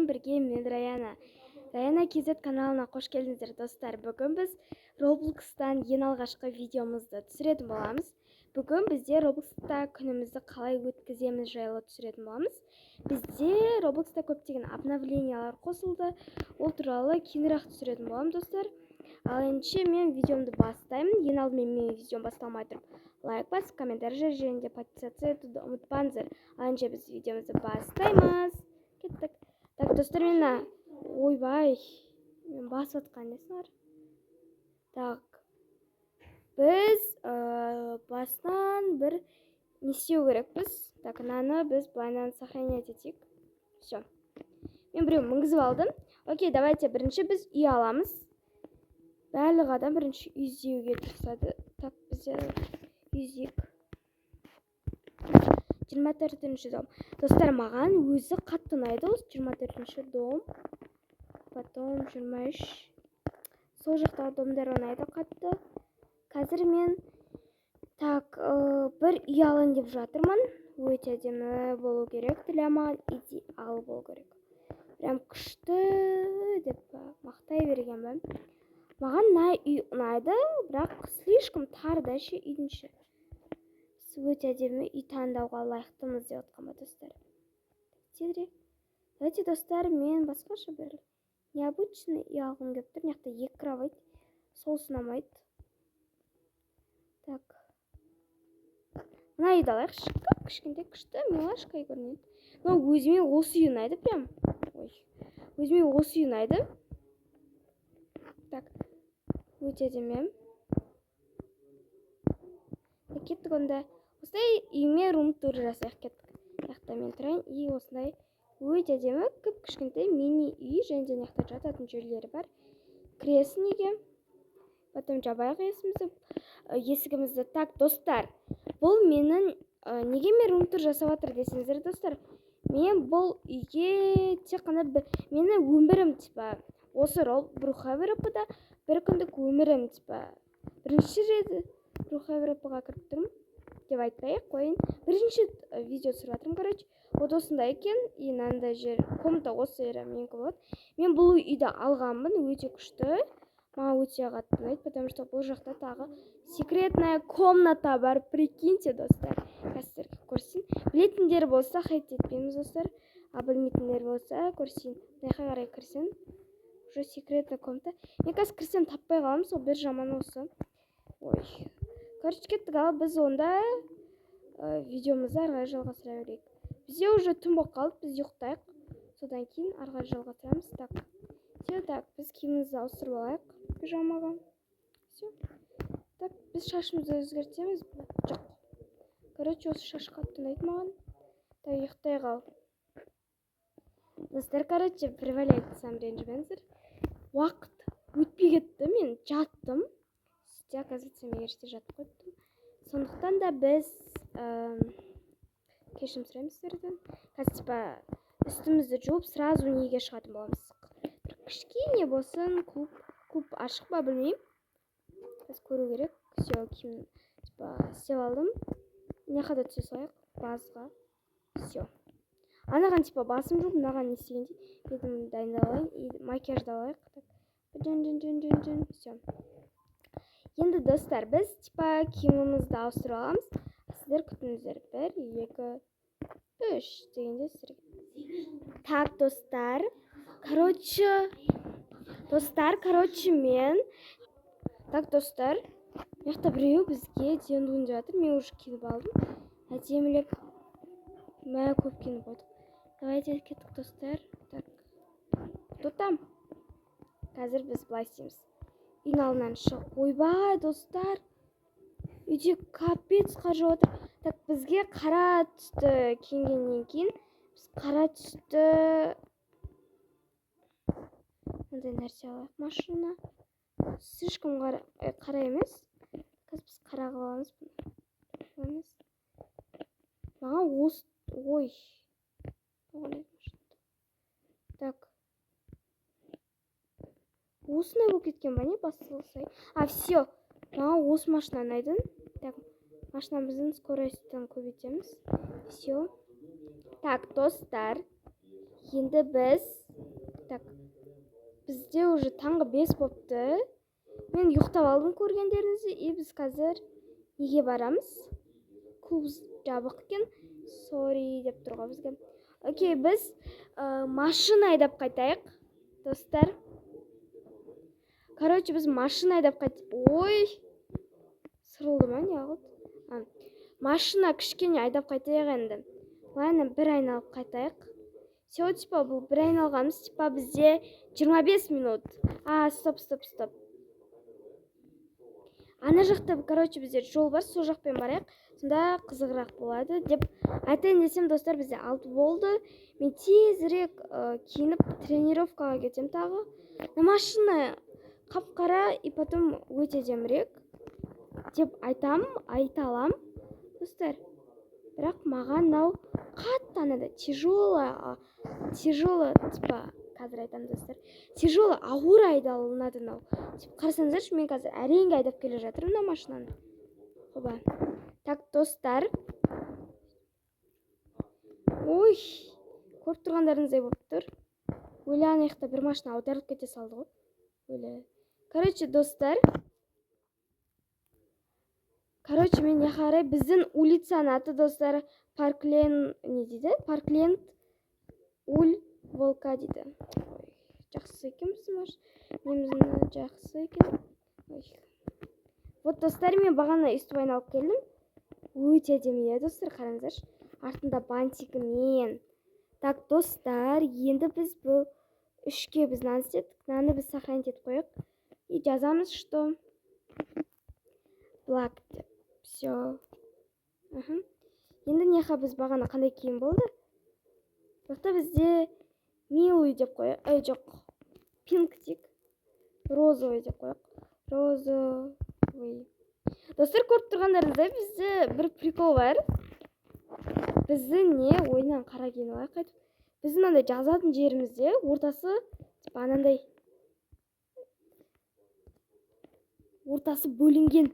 бірге мен Раяна. Раяна KZ каналына қош келдіңіздер достар. Бүгін біз Roblox'тан ең алғашқы видеомызды түсіретін боламыз. Бүгін бізде Roblox'та күнімізді қалай өткіземіз жайлы түсіретін боламыз. Бізде Roblox'та көптеген обновлениялар қосылды. Ол туралы кейінірек түсіретін боламын достар. Ал ендеше мен видеомды бастаймын. Ең алдымен мен видеом басталмай тұрып лайк басып, комментарий жазып және подписаться етуді ұмытпаңыздар. Ал ендеше біз видеомызды бастаймыз. Кеттік. Так, достар, мен ойбай, мен басып атқан несін бар. Так, біз басынан бір не істеу керекпіз. Так, мынаны біз былайынан сохранять етейік. Все. Мен біреу мінгізіп алдым. Окей, давайте бірінші біз үй аламыз. Барлық адам бірінші үй іздеуге тырысады. Так, бізде үй іздейік. 24-ші дом. Достар, маған өзі қатты ұнайды осы 24-ші дом. Потом 23. Сол жақтағы домдар ұнайды қатты. Қазір мен бір үй алайын деп жатырмын. Өте әдемі болу керек. Тілі маған идеал болу керек. Прям күшті деп мақтай бергенмін. Маған үй ұнайды, бірақ слишком тар да ше үйдің іші. Өте әдемі үй таңдауға лайықтымыз деп отқанба достар. Тезірек. Давайте достар, мен басқаша бір необычный үй алғым келіп тұр. Мына жақта 2 кровать. Сол ұнамайды. Так. Мына үйді алайықшы. Кішкентай күшті, милашка көрінеді. Но өзіме осы үй ұнайды прям. Ой. Өзіме осы үй ұнайды. Так. Өте әдемі. Кеттік онда. Осындай үйме рум-тур жасайық кеттік. Яқта мен тұрайын. И осындай өте әдемі кішкентай мини үй. Және де яқта жататын жерлері бар. Кіресің үйге. Потом жабайық есігімізді. Так, достар. Бұл менің неге мен рум-тур жасап жатыр десеңіздер, достар. Мен бұл үйге тек қана мені өмірім типа. Осы Брухаверопыда бір күндік өмірім типа. Бірінші рет Брухаверопыға кіріп тұрмын. Деп айтпайық, қойын. Бірінші видео түсіріп жатырмын, короче. Вот осындай екен. И мынандай жер, комната осы жері менікі болады. Мен бұл үйді алғанмын, өте күшті. Маған өте қатты ұнайды, потому что бұл жақта тағы секретная комната бар. Прикиньте, достар. Қазір көрсін. Білетіндер болса, хайт етпейміз, достар. А білмейтіндер болса, көрсін. Мынайға қарай кірсін. Уже секретная комната. Мен қазір кірсем таппай қаламын, сол бір жаман осы. Ой. Короче, кеттік, ал біз онда видеомызды арғай жалғастыра берейік. Бізде уже түн болып қалды, біз ұйықтайық. Содан кейін арғай жалғастырамыз. Так. Все, так, біз киімімізді ауыстырып алайық пижамаға. Все. Так, біз шашымызды өзгертеміз. Жоқ. Короче, осы шаш қатты ұнайды маған. Так, ұйықтай қал. Достар, короче, приваляйтсам ренжімеңіздер. Уақыт өтпей кетті, мен жаттым. Сізде, оказывается, мен ерте жатып қойыптым. Сондықтан да біз кешірім сұраймыз сіздерден. Қазір типа үстімізді жуып, сразу неге шығатын боламыз. Бір кішкене болсын, клуб ашық па білмеймін. Біз көру керек. Все, киім типа істеп алдым. Не қада түсе салайық? Базға. Все. Анаған типа басым жуып, мынаған не істегенде бетімді дайындалайын и макияжды алайық. Жын. Все. Енді достар, біз типа киімімізді ауыстырып аламыз. Сіздер күтіңіздер. 1, 2, 3 дегенде сіздерге. Так, достар. Короче, мен. Так, достар. Яқта біреу бізге дендуын жатыр. Мен уже киініп алдым. Әдемілеп. Мә көп киініп қойдық. Давайте кеттік, достар. Так. Кто там? Қазір біз былай істейміз. Үйдің алдынан шығып. Ойбай, достар. Үйде капец қажып отыр. Так, бізге қара түсті киінгеннен кейін. Біз қара түсті мындай нәрсе алайық. Машина. Слишком қара емес. Қазір біз қара қыламыз. Маған осы... Ой. Так. Осындай болып кеткен ба не басылсай? Все. Маған осы машина ұнайды. Так, машинамыздың скоростьтен көбейтеміз. Все. Так, достар. Енді біз Так, бізде уже таңғы 5 болыпты. Мен ұйықтап алдым көргендеріңізді. И біз қазір неге барамыз? Клуб жабық екен. Sorry деп тұр ғой бізге. Окей, біз машина айдап қайтайық, достар. Короче, біз машина айдап Ой, сырылды ма, не қылды? Машина кішкене айдап қайтайық енді. Ладно, бір айналып қайтайық. Все, типа, бұл бір айналғанымыз, типа, бізде 25 минут. Стоп. Ана жақта, короче, бізде жол бар, сол жақпен барайық. Сонда қызығырақ болады деп айтайын десем, достар, бізде 6 болды. Мен тезірек киініп тренировкаға кетем тағы. Машина қап-қара и потом өте демірек деп айта алам, достар. Бірақ маған нау қатты анада тяжело, типа, қазір айтам, достар. Тяжело, ауыр айдалынады нау. Қарасаңыздаршы, мен қазір әрең айдап келе жатырмын на машинаны. Хоба. Так, достар. Ой, көріп тұрғандарыңыздай болып тұр. Өлі анаяқта бір машина аударылып кете салды ғой. Өлі. Короче, достар. Короче, мен не қарай, біздің улицаның аты, достар, Паркленд Уль Волка дейді. Жақсы екен біздің машина. Неміздің жақсы екен. Вот, достар, мен бағана үстіп айналып келдім. Өте әдемі, достар, қараңыздаршы. Артында бантигімен. Так, достар, енді біз бұл үшке біз нан істедік. Наны біз сохранить етіп қойық. И жазамыз, что black деп. Все. Енді неға біз бағана қандай киім болды? Жоқта бізде милый деп қойық. Жоқ, пинк тек. Розовый деп қойық. Розовый. Достар, көріп тұрғандарыңыздай, бізде бір прикол бар. Бізді не ойынан қара киініп алайық қайтып. Біздің андай жазатын жерімізде ортасы типа анандай ортасы бөлінген.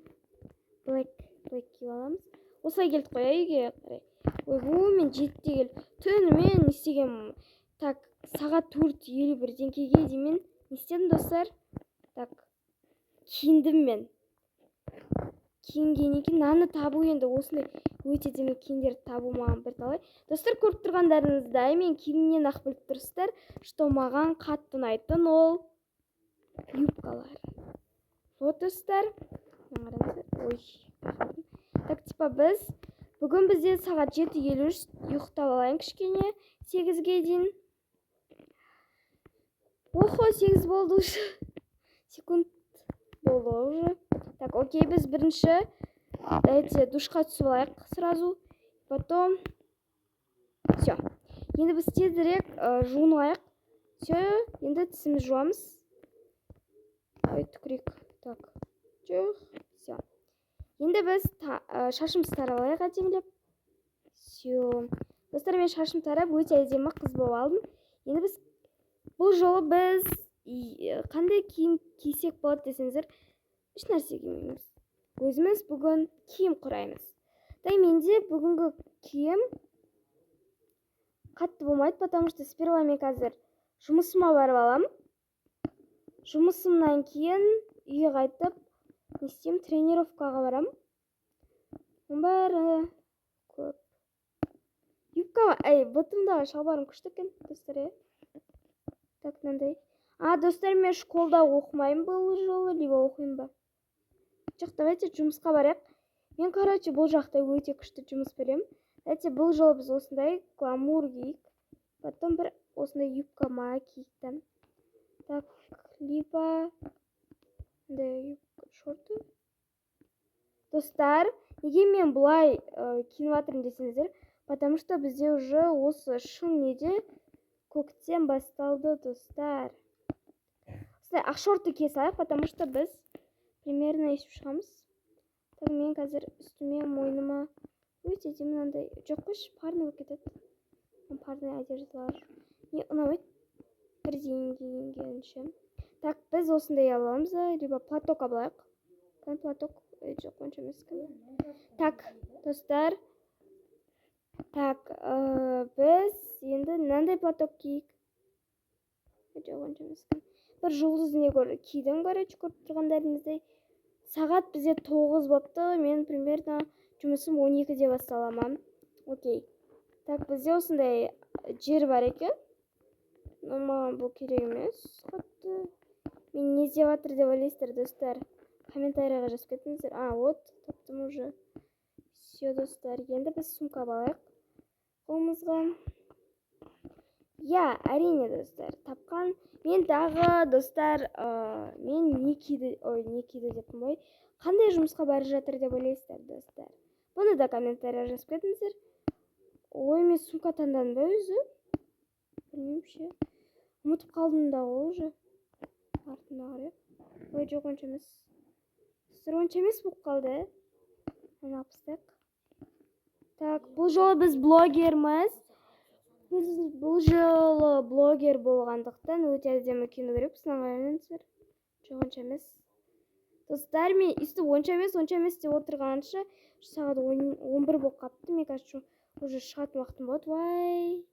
Black киіп аламыз. Осылай келдік қой үйге қарай. Мен 7-те келіп түнімен не істегем. Так, сағат 4:51 кеге деймін не істедім, достар? Так, киіндім мен. Киінгеннен кейін наны табу енді осындай өте демек киімдерді табу маған бірталай. Достар, көріп тұрғандарыңыздай, мен киімнен ақ біліп тұрсыздар, что маған қатты ұнайтын ол юбкалар. Вот, достар. Ой. Так, типа, біз бүгін бізде сағат 7:53 ұйықтап алайын кішкене 8-ге дейін. Охо, 8 болды уже. Секунд болды уже. Так, окей, біз бірінші душқа түсіп алайық сразу. Потом все. Енді біз тезірек жуынайық. Все, енді тісіміз жуамыз. Ой, түкірек. Так, жоқ. Все. Енді біз шашымыз тарап алайық әдемілеп. Все. Достар, мен шашым тарап өте әдемі қыз болып алдым. Енді біз бұл жолы біз қандай киім кисек болады десеңіздер, еш нәрсе кимейміз. Өзіміз бүгін киім құраймыз. Менде бүгінгі киім қатты болмайды, потому что сперва мен қазір жұмысыма барып алам. Жұмысымнан кейін үйге қайтып, не істеймін, тренировкаға барам. Бәрі көп. Юбка, бұтымдағы шалбарым күшті екен, достар. Так, мынандай. Достар, мен школда оқымаймын бұл жолы, либо оқимын ба? Жоқ, давайте жұмысқа барайық. Мен, короче, бұл жақта өте күшті жұмыс берем. Давайте бұл жолы біз осындай гламур киік. Потом бір осындай юбка ма киіктен. Так, либо юбка шорты. Достар, неге мен бұлай киініп жатырмын десеңіздер, потому что бізде уже осы шын неде көктем басталды, достар. Осындай ақ шорты кие салайық, потому что біз примерно естіп шығамыз. Так, мен қазір үстіме мойныма өте әдемі мынандай. Жоқ қойшы, парный болып кетеді. Парный одеждалар. Не ұнамайды. Бірден киінгенше. Так, біз осындай аламыз, либо платок алайық. Платок жоқ, онша емес. Так, достар. Так, біз енді мынандай платок киік. жоқ онша емес екен. Бір жұлдыз не кидім, короче, көріп тұрғандарыңыздай. Сағат бізде 9 болыпты. Мен примерно жұмысым 12-де басталамын. Окей. Так, бізде осындай жер бар екен. Но маған бұл керек емес. Қатты. Мен не істеп жатыр деп ойлайсыздар, достар. Комментарийға жазып кетіңіздер. Вот, таптым уже. Все, достар. Енді біз сумка алайық қолымызға. Я, әрине, достар. Тапқан. Мен дағы, достар, мен не киді деппін ғой. Қандай жұмысқа бара жатыр деп ойлайсыздар, достар. Бұны да комментарийға жазып кетіңіздер. Ой, мен сумка таңдадым ба өзі? Білмеймін ше. Ұмытып қалдым да ол уже. Артына қарайық. Ой, жоқ онша емес. Достар, онша емес болып қалды. Ана алпыстық. Так, бұл жолы біз блогерміз. Біз бұл жолы блогер болғандықтан өте әдемі киіну керек. Сіздің қараңыздар. Жоқ онша емес. Достар, мен өйстіп онша емес деп отырғанша сағат 11 болып қапты. Мен кажется, уже шығатын уақытым болады. Вай.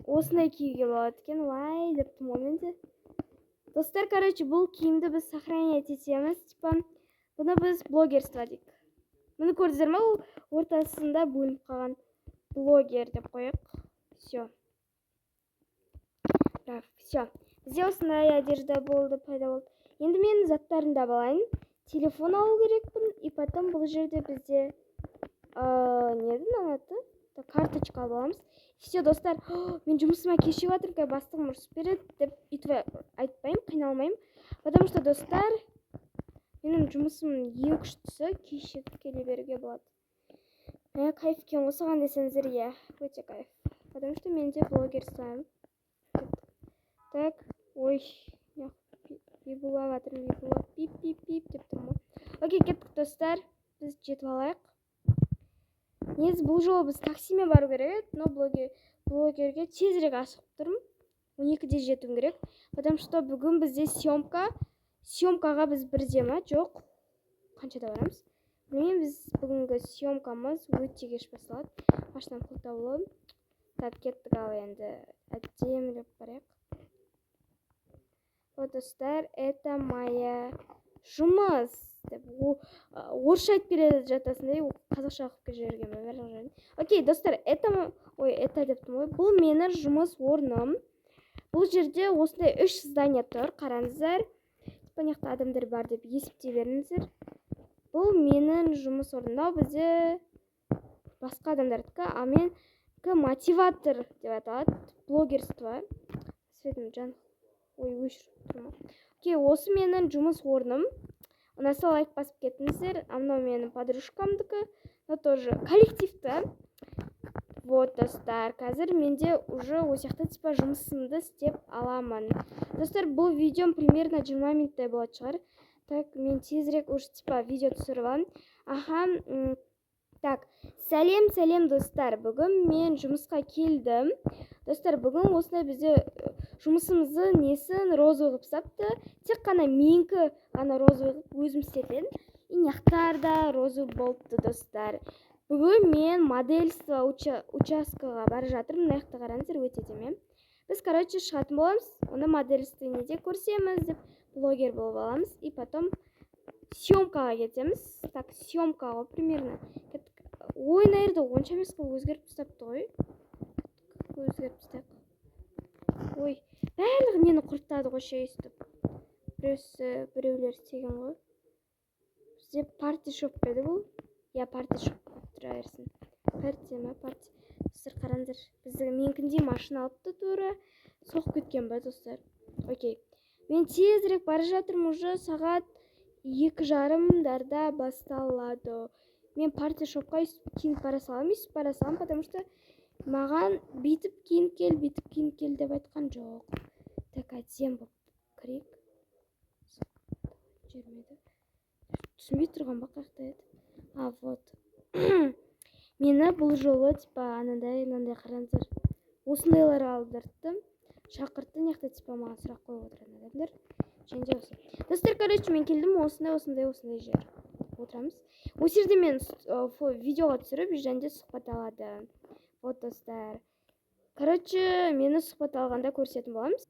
Осындай киюге болады екен. Вай дептім ғой менде. Достар, короче, бұл киімді біз сохранять етеміз. Типа, бұны біз блогерство дейік. Мұны көрдіңіздер ме? Ол ортасында бөлініп қалған блогер деп қояйық. Все. Все. Бізде осындай одежда болды, пайда болды. Енді мен заттарымды алайын. Телефон алу керекпін. И потом бұл жерде бізде неді аты? Карточка аламыз. Все, достар. Мен жұмысыма кешігіп жатырмын, бастығым ұрысып береді деп айтпаймын, қиналмаймын. Потому что, достар, менің жұмысым ең күштісі кешігіп келе беруге болады. Кайф екен осыған десеңіздер, иә, өте кайф. Потому что мен де блогерством. Так, ой, бибулап жатырмын, бибулап, пип деп тұрмын. Окей, кеттік, достар. Біз жетіп алайық. Негізі бұл жолы біз таксимен бару керек, но блогерге тезірек асығып тұрмын. 12-де жетуім керек. Потому что бүгін бізде съемкаға біз бірде ма? Жоқ. Қаншада барамыз? Білмеймін, біз бүгінгі съемкамыз өте кеш басталады. Машинам құлта болып. Так, кеттік ал енді. Әдемілеп барайық. Вот, достар, это моя жұмыс. Орысша айтып береді жатасындай, қазақша оқып жіберген. Окей, достар, это дептім ғой. Бұл менің жұмыс орным. Бұл жерде осындай 3 здание тұр, қараңыздар. Понятно, адамдар бар деп есептей беріңіздер. Бұл менің жұмыс орнымда, бізде басқа адамдардікі, а мен мотиватор деп аталады, блогерство. Светім жан. Ой, өшіріп тұрмын. Окей, осы менің жұмыс орным. Ұнаса лайк басып кетіңіздер. Анау менің подружкамдікі. Но тоже коллективті. Вот, достар, қазір менде уже осяқты типа жұмысымды істеп аламын. Достар, бұл видеом примерно 20 минуттай болады шығар. Так, мен тезірек уже типа видео түсіріп аламын. Аха, так, сәлем, достар. Бүгін мен жұмысқа келдім. Достар, бүгін осындай бізде жұмысымызды несін розовый қып сапты. Тек қана менікі ғана розовый қып өзім істеткен. Иняқтар да розовый болыпты, достар. Бүгін мен модельство участкаға бара жатырмын. Мына жақта қараңыздар, өте әдемі. Біз, короче, шығатын боламыз. Оны модельство неде көрсеміз деп блогер болып аламыз. И потом съемкаға кетеміз. Так, съемкаға примерно. Ой, наверді, онша емес қылып өзгеріп тастапты ғой. Өзгеріп тастап. Ой, барлық нені құрттады ғой ше өйстіп. Біреулер істеген ғой. Бізде парти шоп беді бұл. Я парти шоп тұра берсін. Парти ма, парти. Достар, қараңыздар. Біздің менкінде машина алыпты тура. Соғып кеткен ба, достар. Окей. Мен тезірек бара жатырмын, уже сағат 2:30 басталады. Мен парти шопқа киініп бара салам, потому что маған бүйтіп киініп кел деп айтқан жоқ. Так, әдем болып кірейік. Жермеді. Түсінбей тұрған ба қақта еді. Вот. Мені бұл жолы типа анандай қараңыздар. Осындайлар алдырды. Шақыртты, неқта типа маған сұрақ қойып отырған адамдар. Және де осы. Достар, короче, мен келдім осындай жер. Отырамыз. Осы жерде мен видеоға түсіріп, және де сұхбат алады. Вот, достар. Короче, мені сұхбат алғанда көрсететін боламыз.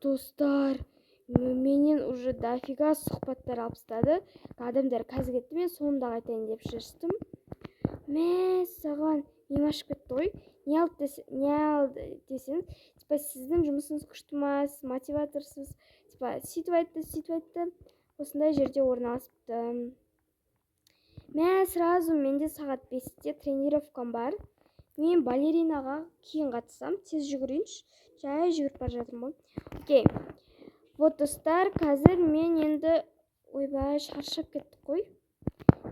Достар, менен уже дофига сұхбаттар алып тастады. Адамдар қазір кетті, мен соңында қайтайын деп шештім. Мә, саған нем ашып кетті ғой. Не алды десеңіз, типа сіздің жұмысыңыз күшті ма, сіз мотиваторсыз, типа сөйтіп айтты. Осындай жерде орналасыпты. Мә, сразу менде сағат 5-те тренировкам бар. Мен балеринаға кейін қатысам, тез жүгірейінші. Жай жүгіріп бара жатырмын ғой. Окей. Вот достар, қазір мен енді ойбай шаршап кеттік қой.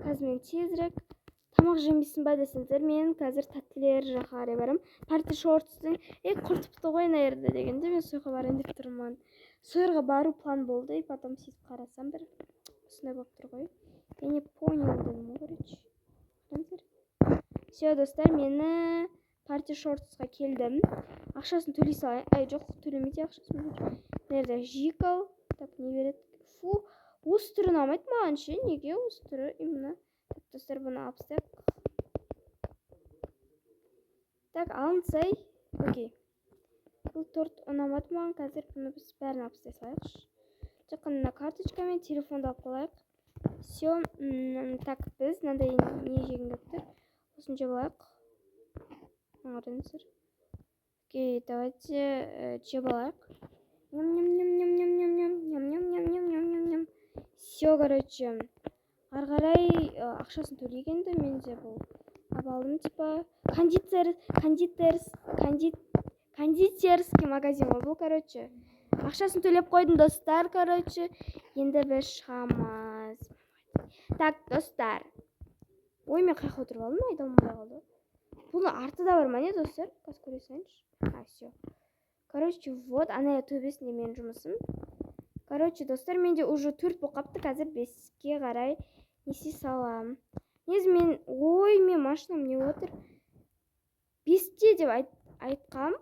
Қазір мен тезірек тамақ жемейсің ба десеңіздер, мен қазір тәттілер жаққа қарай барам. Парти шортстың құртыпты ғой наерді дегенде мен сойға барайын деп тұрмын. Сойға бару план болды, потом сөйтіп қарасам бір осындай болып тұр ғой. Я не понял дедім ғой, короче. Все, достар, мені парти шортсқа келдім. Ақшасын төлей салайын. Жоқ, төлемейді ақшасын. Нерде жикал. Так, не береді. Фу, осы түрі ұнамайды маған ше. Неге осы түрі именно? Так, достар, бұны алып тастайық. Так, алынсай. Окей. Бұл торт ұнамады маған. Қазір бұны біз бәрін алып тастай салайықшы. Жақында карточка мен телефонды алып қалайық. Все. Так, біз мынандай не жеген деп тұр. Осын жеп алайық. Аңғарыңыздар. Окей, давайте жеп алайық. Ням-ням-ням-ням-ням-ням-ням-ням-ням-ням-ням-ням-ням. Все, короче. Арғарай ақшасын төлегенді менде бұл. Абалдым, типа, кондитерский магазин ғой бұл, короче. Ақшасын төлеп қойдым, достар, короче. Енді біз шығамыз. Так, достар. Ой, мен қайқа отырып алдым, айдалмай қалды. Бұны арты да бар ма не, достар? Қазір көре салайыншы. Все. Короче, вот, ана төбесінде менің жұмысым. Короче, достар, менде уже 4 болып қапты, қазір 5-ке қарай несе салам. Негізі мен машинам не отыр? 5-те деп айтқам.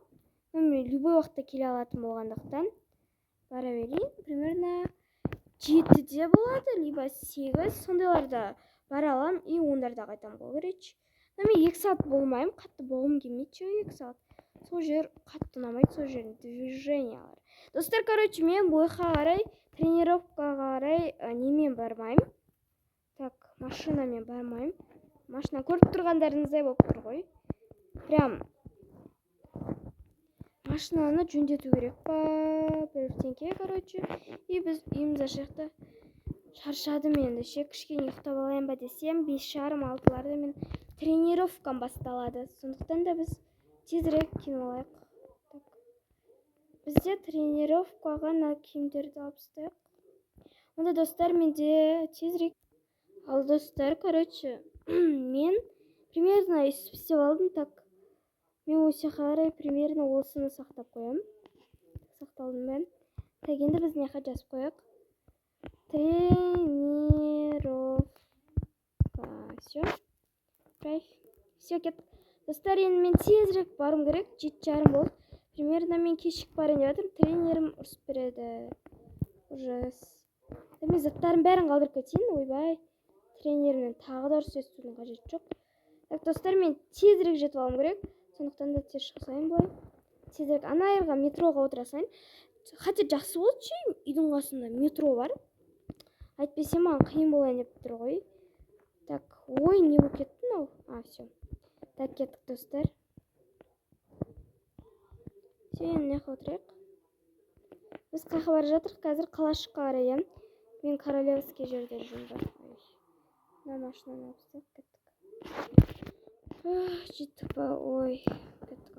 Мен любой уақытта келе алатын болғандықтан бара берейін. Примерно 7-де болады, либо 8, сондайларда бара алам, и ондарда қайтам ғой, короче. Мен 2 сағат болмайым, қатты болғым келмейді, 2 сағат. Сол жер қатты ұнамайды, сол жердің движениялары. Достар, короче, мен бойға қарай, тренировкаға қарай немен бармайым. Так, машинамен бармайым. Машина көріп тұрғандарыңыздай болып тұр ғой. Прям машинаны жөндету керек па, біртеңке, короче. И біз үйімізді шықты. Шаршадым енді, кішкене ұйықтап алайын ба десем, 5:30-6-ларда мен тренировкам басталады. Сондықтан да біз тезірек киініп алайық. Бізде тренировкаға киімдерді алып тастайық. Онда достар, менде тезірек. Ал достар, короче, мен примерно істеп алдым. Так, мен осы қарай примерно осыны сақтап қоям. Сақталдым мен. Так, енді біз неға жазып қояқ. Тренировка. Все. Все, кет. Достар, енді мен тезірек барым керек. 7:30 болды. Примерно мен кешік барайын деп жатырмын. Тренерім ұрысып береді. Ужас. Мен заттарын бәрін қалдырып кетейін. Ойбай. Тренермен тағы да ұрыс естудің қажеті жоқ. Так, достар, мен тезірек жетіп алым керек. Сондықтан да тез шығасайын былай. Тезірек анайырға метроға отырасайын. Хотя жақсы болды ше, үйдің қасында метро бар. Айтпесе маған қиын болайын деп тұр ғой. Так, ой, не болып кетті мынау? Все. Так, кеттік, достар. Все, енді неға отырайық. Біз қайқа бара жатырық, қазір қалашыққа қарай. Мен королевский жерде жүрмін. Машинаны алып кеттік. Жеттік па, ой, кеттік.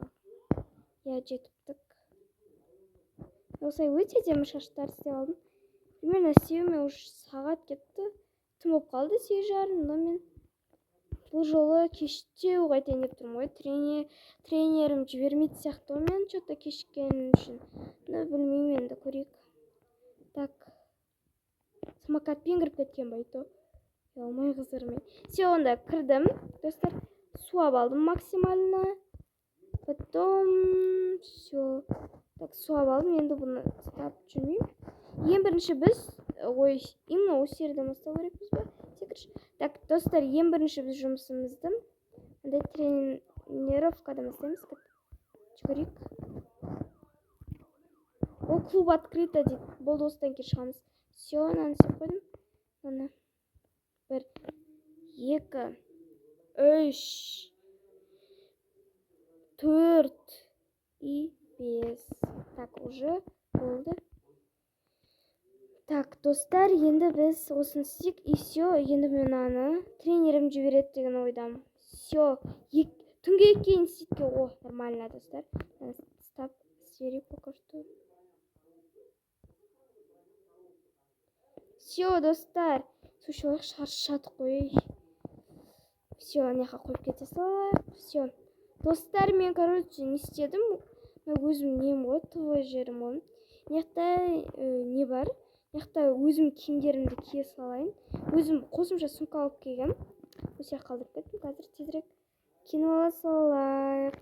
Жеттік. Осылай өте демі шаштар істеп алдым. Примерно 7-ме уж сағат кетті. Түн болып қалды, 8:30, но мен бұл жолы кештеу қайтайын деп тұрмын ғой. Тренерім жібермейді сияқты, мен что-то кешіккен үшін. Білмеймін, енді көрейік. Так, самокатпен кіріп кеткен байды. Алмай қызырмай. Все, онда кірдім. Достар, суап алдым максимально. Потом все. Так, суап алдым. Енді бұны стап жүрмеймін. Ең бірінші біз, именно осы жерден бастау керекпіз ба? Так, достар, ең бірінші біз жұмысымызды тренировкадан бастаймыз. Жүгірейік. О, клуб открыто дейді. Болды, осыдан кейін шығамыз. Все, мынаны істеп қойдым. Мына 1, 2, 3, 4 и 5. Так, уже болды. Так, достар, енді біз осыны істейік. И все, енді мен аны тренерім жібереді деген ойдамын. Все, түнге кейін істейік. О, нормально, достар. Стап, сверейік пока что. Все, достар. Слушай, шаршадық қой. Все, анақа қойып кете салайық. Все. Достар, мен, короче, не істедім. Өзім нем ғой, твой жерім ғой. Мыняқта не бар? Мыняқта өзім киімдерімді кие салайын. Өзім қосымша сумка алып келгем. Осы қалдырып кеттім. Қазір тезірек киініп ала салайық.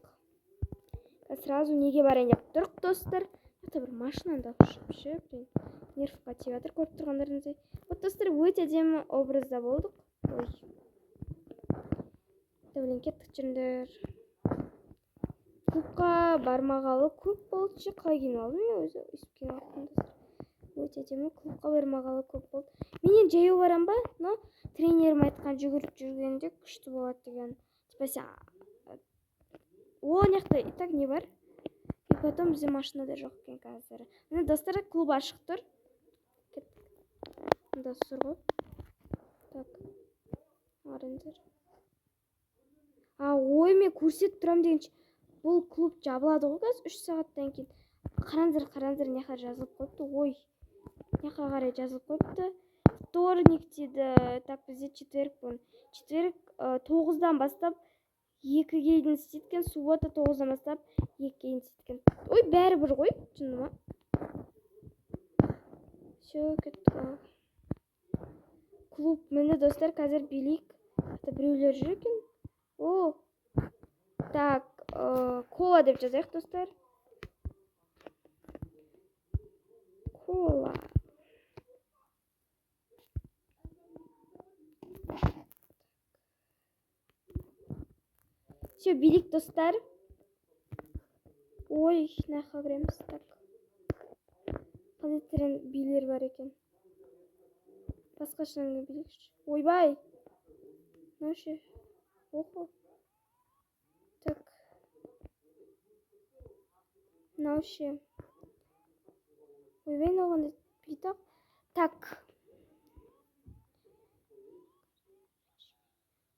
Сразу неге барайын деп тұрық, достар. Мыняқта бір машинаны да ұшып, нервқа тиіп жатыр, көріп тұрғандарыңыздай. Вот, достар, өте әдемі образда болдық. Ой. Блин, кеттік жүріңдер. Клубқа бармағалы көп болды ше, қалай киініп алдым мен өзі өйстіп киініп алыппын, достар. Өте әдемі, клубқа бармағалы көп болды. Менен жаяу барам ба? Но тренерім айтқан жүгіріп жүргенде күшті болады деген. Типа о, мыняқта и так не бар? И потом бізде машинада жоқ екен қазір. Міне, достар, клуб ашық тұр. Мында сұр ғой. Так. Арыңдар. Ой, мен көрсетіп тұрам дегенше. Бұл клуб жабылады ғой қазір 3 сағаттан кейін. Қараңдар, неқа жазылып қойыпты. Ой, неқа қарай жазылып қойыпты. Вторник дейді. Так, бізде четверг бұл. Четверг 9-дан бастап 2-ге дейін істеткен. Суббота 9-дан бастап 2-ге дейін істеткен. Ой, бәрі бір ғой, шыныма. Все, кеттік. Клуб, мені, достар, қазір билейік. Біреулер жүр екен. О, так, кола деп жазайық, достар. Кола. Все, билейік, достар. Ой, наққа кіреміз. Так. Қандай билер бар екен. Басқашынан билейікші. Ойбай. Наушы. Охо. Так. Наушы. Ойбай, науғанды билтақ. Так.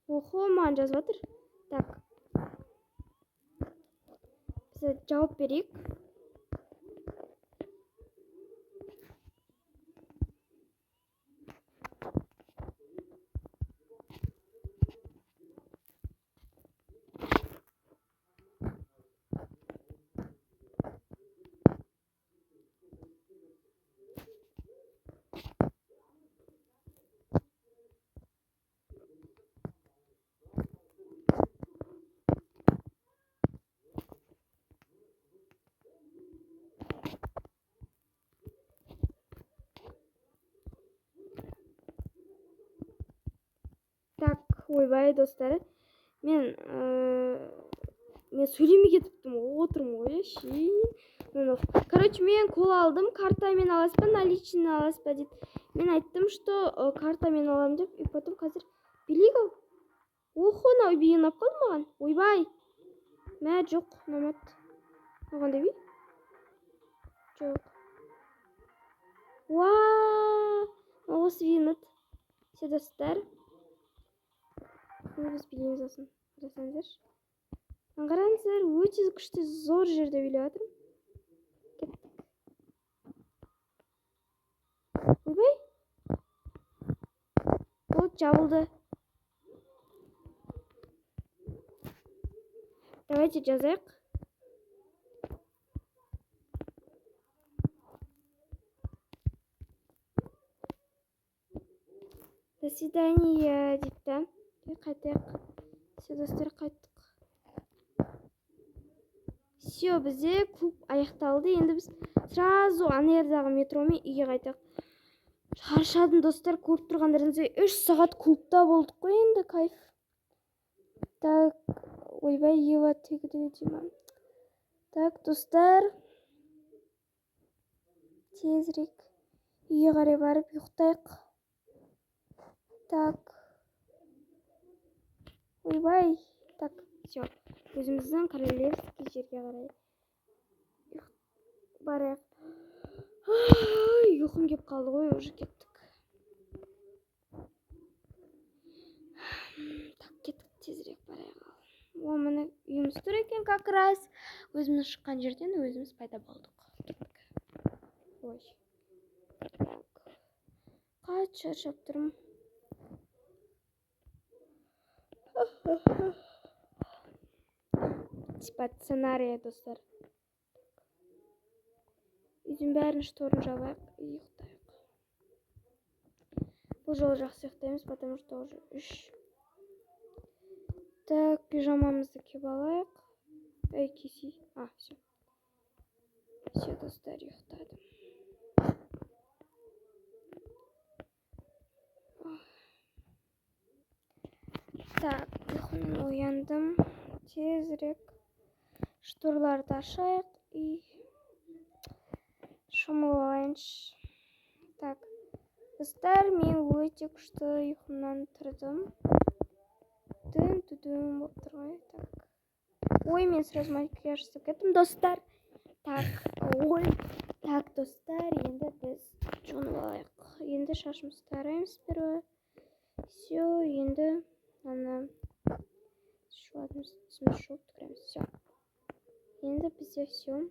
Охо, маған жазып жатыр. Так. Біз жауап берейік. Так, ойбай, достары. Мен сөйлемей кетіптім, отырмын ғой. Короче, мен кола алдым, картамен аласыз ба, наличный аласыз ба дейді. Мен айттым, что картамен алам деп, и потом қазір билейік ал. Охо, нау би ұнап қалды маған. Ойбай. Мә, жоқ, ұнамады. Оғанда би? Жоқ. Уаа, осы би ұнады. Все, достар. Біз билейміз осын. Қарасаңыздар. Қараңыздар, өте күшті зор жерде билеп жатырмын. Кеттік. Ойбай. Ол жабылды. Давайте жазайық. До свидания депті. Қайтайық. Все, достар, қайттық. Все, бізде клуб аяқталды. Енді біз сразу анердағы метромен үйге қайтайық. Шаршадым, достар, көріп тұрғандарыңыздай 3 сағат клубта болдық қой енді, кайф. Так, ойбай, Ева тегіде деймін. Так, достар, тезірек үйге қарай барып ұйықтайық. Так, ойбай. Так, все. Өзіміздің королевский жерге қарай барайық. Ұйқым кеп қалды ғой, уже кеттік. Так, кеттік, тезірек барайық. О, міне үйіміз тұр екен, как раз. Өзіміз шыққан жерден өзіміз пайда болдық. Кеттік. Ой. Так. Қатты шаршап тұрмын. Типа сценария, достар. Үйдің бәрін шторын жабайық и ұйықтайық. Бұл жолы жақсы ұйықтаймыз, потому что уже 3. Так, пижамамызды киіп алайық. Эй, киси. Все. Все, достар, ұйықтадым. Так, ұйқымнан ояндым. Тезірек шторларды ашайық и шомылып алайыншы. Так, достар, мен өте күшті ұйқымнан тұрдым. Дүн болып тұр ғой. Так. Ой, мен сразу макияж істеп кеттім, достар. Так, ой. Так, достар, енді біз жонып алайық. Енді шашымызды тараймыз сперва. Все, енді ана шуатымыз шоп түкіреміз. Все. Енді бізде все.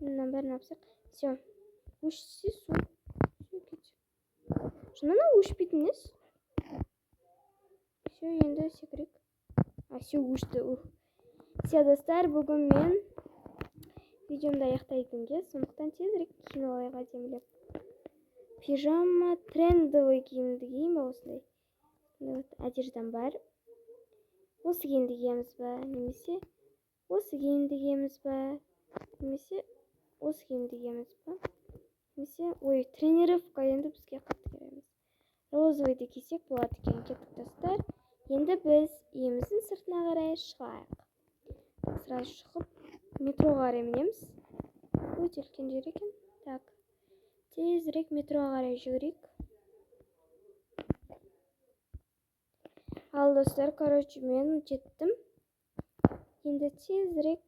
Мына бәрін апсақ. Все. Өшсе су. Шынына өшпейтін емес. Все, енді секірек. Все, өшті. Все, достар, бүгін мен видеомды аяқтайтынге, сондықтан тезірек киініп алайық әдемілеп. Пижама трендовый киімді киейін ба осындай. Одеждам бар. Осы киімді киеміз ба, немесе осы киімді киеміз ба, немесе осы киімді киеміз ба, немесе ой, тренировка енді бізге қатты кереміз. Розовыйды кисек болады екен. Кеттік, достар. Енді біз үйіміздің сыртына қарай шығайық. Сразу шығып метроға қарай мінеміз. Өте үлкен жер екен. Так, тезірек метроға қарай жүгірейік. Ал, достар, короче, мен жеттім. Енді тезірек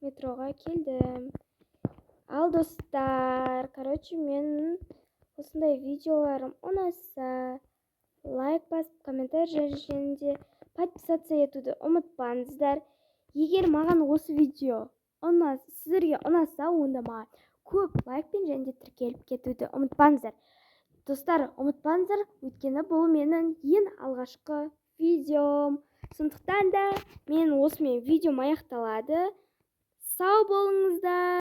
метроға келдім. Ал, достар, короче, мен осындай видеоларым ұнаса, лайк басып, комментарий және подписаться етуді ұмытпаңыздар. Егер маған осы видео сіздерге ұнаса, онда маған көп лайкпен және тіркеліп кетуді ұмытпаңыздар. Достар, ұмытпаңыздар, өйткені бұл менің ең алғашқы видеом. Сондықтан да мен осымен видеом аяқталады. Сау болыңыздар.